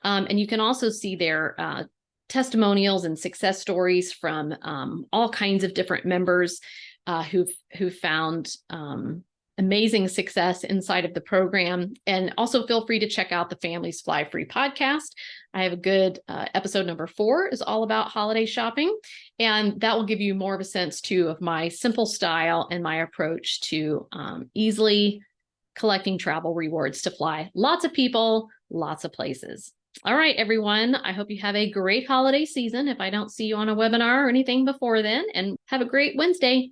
A: And you can also see their testimonials and success stories from all kinds of different members who've found amazing success inside of the program. And also feel free to check out the Families Fly Free podcast. I have a good episode number 4 is all about holiday shopping. And that will give you more of a sense too of my simple style and my approach to easily collecting travel rewards to fly lots of people, lots of places. All right, everyone. I hope you have a great holiday season if I don't see you on a webinar or anything before then, and have a great Wednesday.